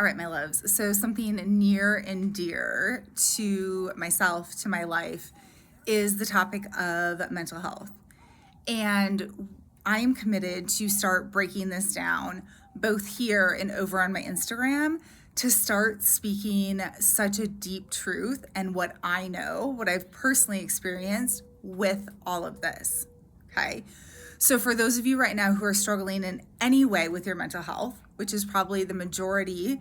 All right, my loves. So, something near and dear to myself, to my life, is the topic of mental health. And I am committed to start breaking this down both here and over on my Instagram to start speaking such a deep truth and what I know, what I've personally experienced with all of this. Okay. So, for those of you right now who are struggling in any way with your mental health, which is probably the majority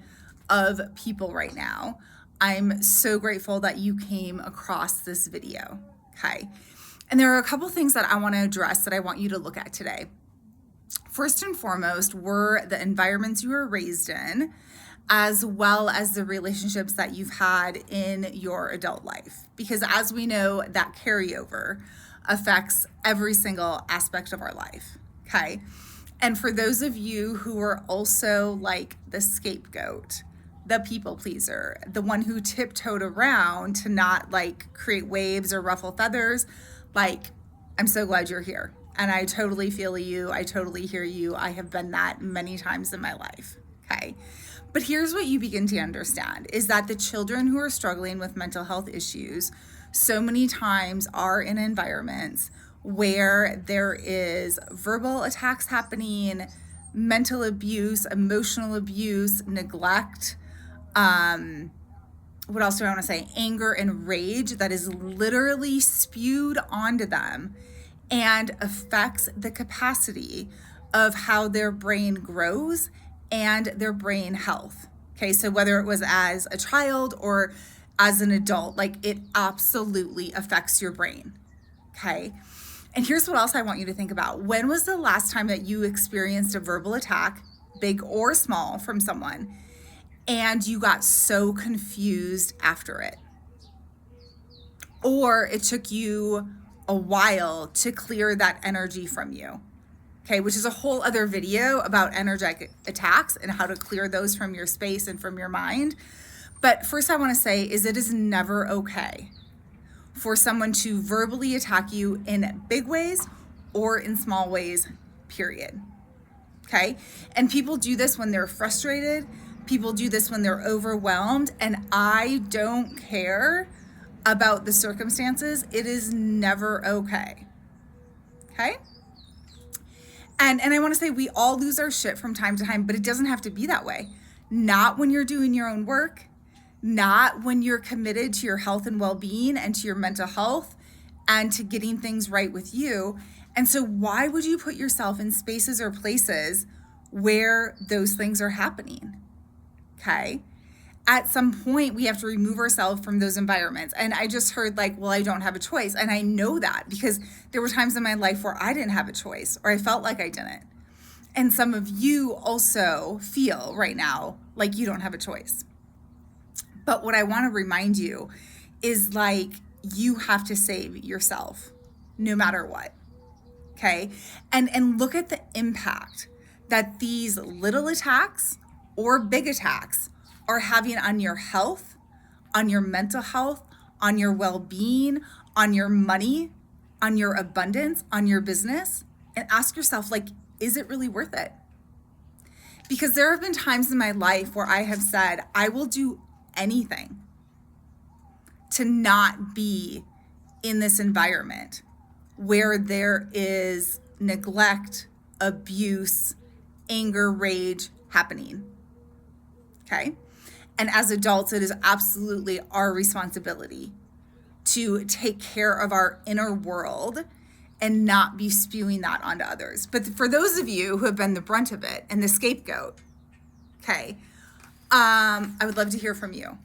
of people right now, I'm so grateful that you came across this video. Okay. And there are a couple things that I want to address that I want you to look at today. First and foremost were the environments you were raised in, as well as the relationships that you've had in your adult life. Because as we know, that carryover affects every single aspect of our life, okay? And for those of you who are also like the scapegoat, the people pleaser, the one who tiptoed around to not like create waves or ruffle feathers, like, I'm so glad you're here. And I totally feel you. I totally hear you. I have been that many times in my life, okay? But here's what you begin to understand is that the children who are struggling with mental health issues so many times are in environments where there is verbal attacks happening, mental abuse, emotional abuse, neglect, what else do I want to say? Anger and rage that is literally spewed onto them and affects the capacity of how their brain grows and their brain health. Okay, so whether it was as a child or as an adult, like it absolutely affects your brain. Okay, and here's what else I want you to think about. When was the last time that you experienced a verbal attack, big or small, from someone, and you got so confused after it? Or it took you a while to clear that energy from you. Okay, which is a whole other video about energetic attacks and how to clear those from your space and from your mind. But first I want to say is it is never okay for someone to verbally attack you in big ways or in small ways, period. Okay? And people do this when they're frustrated. People do this when they're overwhelmed. And I don't care about the circumstances. It is never okay. Okay? And I want to say we all lose our shit from time to time, but it doesn't have to be that way. Not when you're doing your own work, not when you're committed to your health and well-being and to your mental health and to getting things right with you. And so why would you put yourself in spaces or places where those things are happening? Okay? At some point, we have to remove ourselves from those environments. And I just heard like, well, I don't have a choice. And I know that because there were times in my life where I didn't have a choice or I felt like I didn't. And some of you also feel right now like you don't have a choice. But what I want to remind you is like, you have to save yourself no matter what. Okay? And look at the impact that these little attacks or big attacks are having on your health, on your mental health, on your well-being, on your money, on your abundance, on your business. And ask yourself, like, is it really worth it? Because there have been times in my life where I have said, I will do anything to not be in this environment where there is neglect, abuse, anger, rage happening. Okay? And as adults, it is absolutely our responsibility to take care of our inner world and not be spewing that onto others. But for those of you who have been the brunt of it and the scapegoat, okay, I would love to hear from you.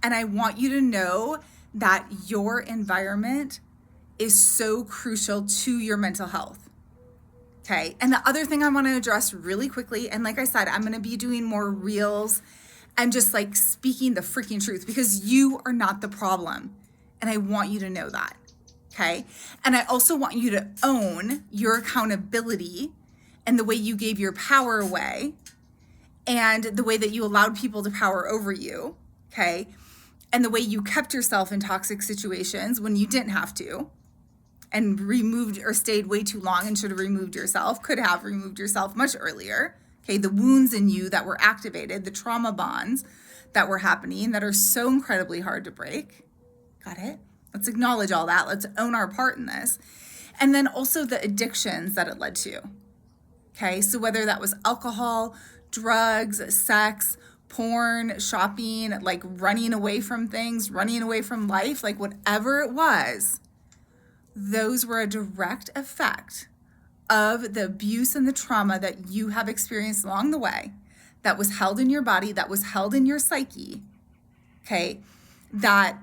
And I want you to know that your environment is so crucial to your mental health. Okay. And the other thing I want to address really quickly, and like I said, I'm going to be doing more reels and just like speaking the freaking truth because you are not the problem. And I want you to know that. Okay. And I also want you to own your accountability and the way you gave your power away and the way that you allowed people to power over you. Okay. And the way you kept yourself in toxic situations when you didn't have to and removed or stayed way too long and should have removed yourself, could have removed yourself much earlier. Okay, the wounds in you that were activated, the trauma bonds that were happening that are so incredibly hard to break. Got it? Let's acknowledge all that. Let's own our part in this. And then also the addictions that it led to. Okay, so whether that was alcohol, drugs, sex, porn, shopping, like running away from things, running away from life, like whatever it was, those were a direct effect of the abuse and the trauma that you have experienced along the way, that was held in your body, that was held in your psyche, okay, that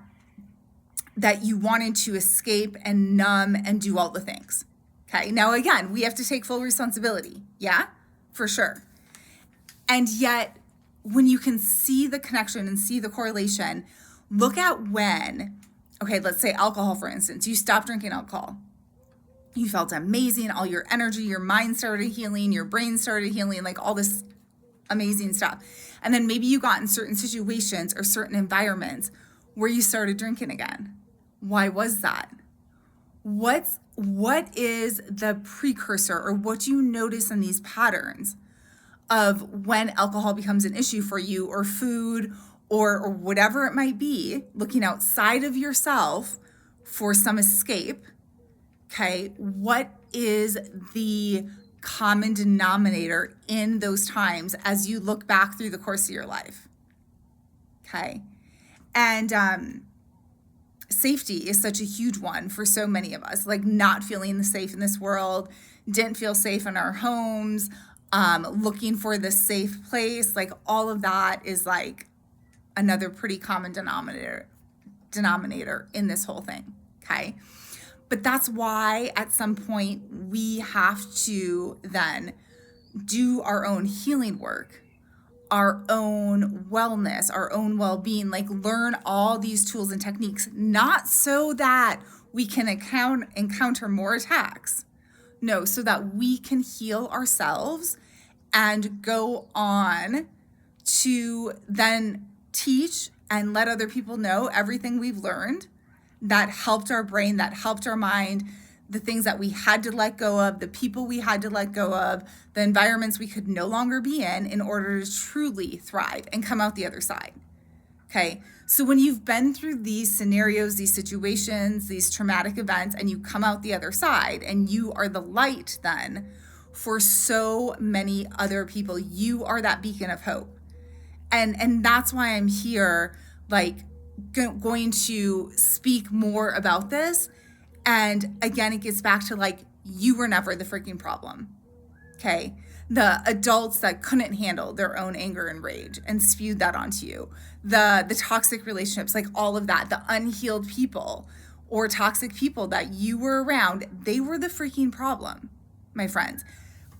you wanted to escape and numb and do all the things. Okay, now again, we have to take full responsibility. Yeah, for sure. And yet, when you can see the connection and see the correlation, look at when, okay, let's say alcohol, for instance, you stopped drinking alcohol. You felt amazing, all your energy, your mind started healing, your brain started healing, like all this amazing stuff. And then maybe you got in certain situations or certain environments where you started drinking again. Why was that? What is the precursor, or what do you notice in these patterns of when alcohol becomes an issue for you, or food, or whatever it might be, looking outside of yourself for some escape? Okay, what is the common denominator in those times as you look back through the course of your life? Okay, and safety is such a huge one for so many of us, like not feeling safe in this world, didn't feel safe in our homes, looking for the safe place, like all of that is like another pretty common denominator in this whole thing, okay? But that's why at some point we have to then do our own healing work, our own wellness, our own well-being, like learn all these tools and techniques, not so that we can encounter more attacks. No, so that we can heal ourselves and go on to then teach and let other people know everything we've learned that helped our brain, that helped our mind, the things that we had to let go of, the people we had to let go of, the environments we could no longer be in order to truly thrive and come out the other side. Okay, so when you've been through these scenarios, these situations, these traumatic events, and you come out the other side and you are the light then for so many other people, you are that beacon of hope. And that's why I'm here, like, going to speak more about this. And again, it gets back to like, you were never the freaking problem. Okay. The adults that couldn't handle their own anger and rage and spewed that onto you, the toxic relationships, like all of that, the unhealed people or toxic people that you were around, they were the freaking problem, my friends.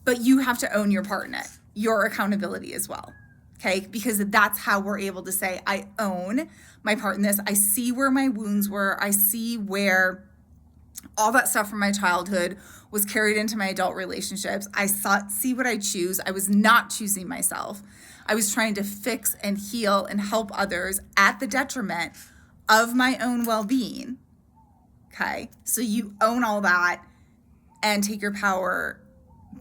But you have to own your part in it, your accountability as well. Okay, because that's how we're able to say, I own my part in this. I see where my wounds were. I see where all that stuff from my childhood was carried into my adult relationships. I see what I choose. I was not choosing myself. I was trying to fix and heal and help others at the detriment of my own well-being. Okay, so you own all that and take your power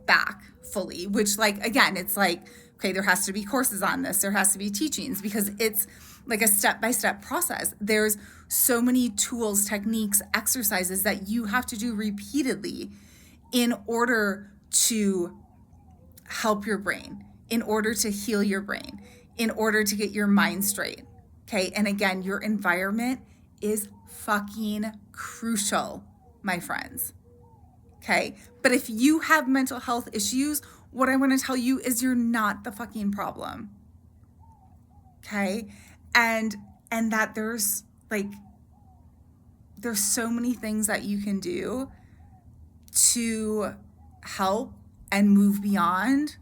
back fully, which, like, again, it's like, okay, there has to be courses on this. There has to be teachings because it's like a step-by-step process. There's so many tools, techniques, exercises that you have to do repeatedly in order to help your brain, in order to heal your brain, in order to get your mind straight. Okay, and again, your environment is fucking crucial, my friends. Okay, but if you have mental health issues, what I want to tell you is you're not the fucking problem. Okay? And that there's so many things that you can do to help and move beyond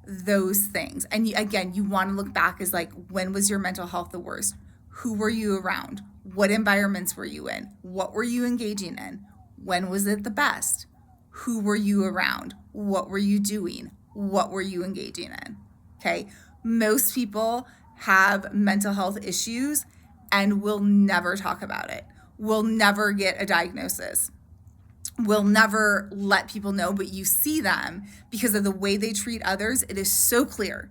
those things. And you want to look back as like, when was your mental health the worst? Who were you around? What environments were you in? What were you engaging in? When was it the best? Who were you around? What were you doing? What were you engaging in? Okay. Most people have mental health issues and will never talk about it, will never get a diagnosis, will never let people know, but you see them because of the way they treat others. It is so clear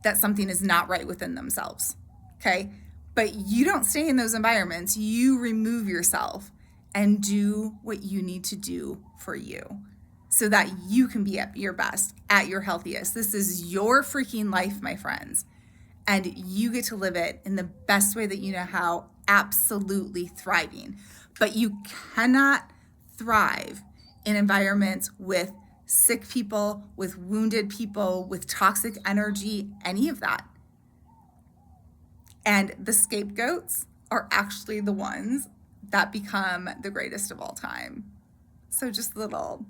that something is not right within themselves. Okay. But you don't stay in those environments. You remove yourself and do what you need to do for you so that you can be at your best, at your healthiest. This is your freaking life, my friends. And you get to live it in the best way that you know how, absolutely thriving. But you cannot thrive in environments with sick people, with wounded people, with toxic energy, any of that. And the scapegoats are actually the ones that become the greatest of all time. So just a little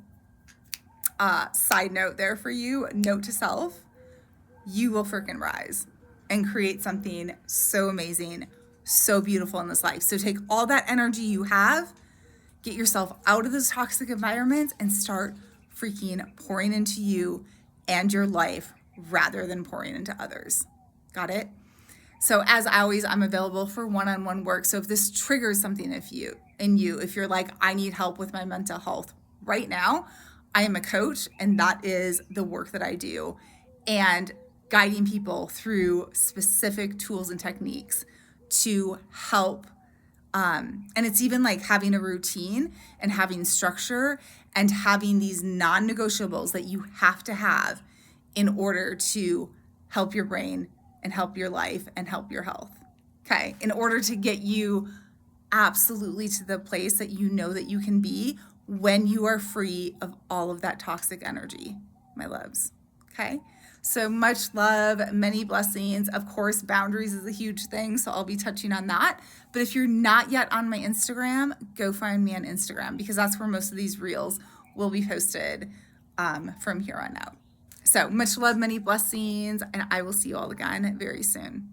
side note there for you, note to self, you will freaking rise and create something so amazing, so beautiful in this life. So take all that energy you have, get yourself out of those toxic environments and start freaking pouring into you and your life rather than pouring into others. Got it? So as always, I'm available for one-on-one work. So if this triggers something if you're like, I need help with my mental health right now, I am a coach, and that is the work that I do, and guiding people through specific tools and techniques to help. And it's even like having a routine and having structure and having these non-negotiables that you have to have in order to help your brain and help your life and help your health. Okay. In order to get you absolutely to the place that you know that you can be when you are free of all of that toxic energy, my loves. Okay. So much love, many blessings. Of course, boundaries is a huge thing, so I'll be touching on that. But if you're not yet on my Instagram, go find me on Instagram because that's where most of these reels will be posted from here on out. So much love, many blessings, and I will see you all again very soon.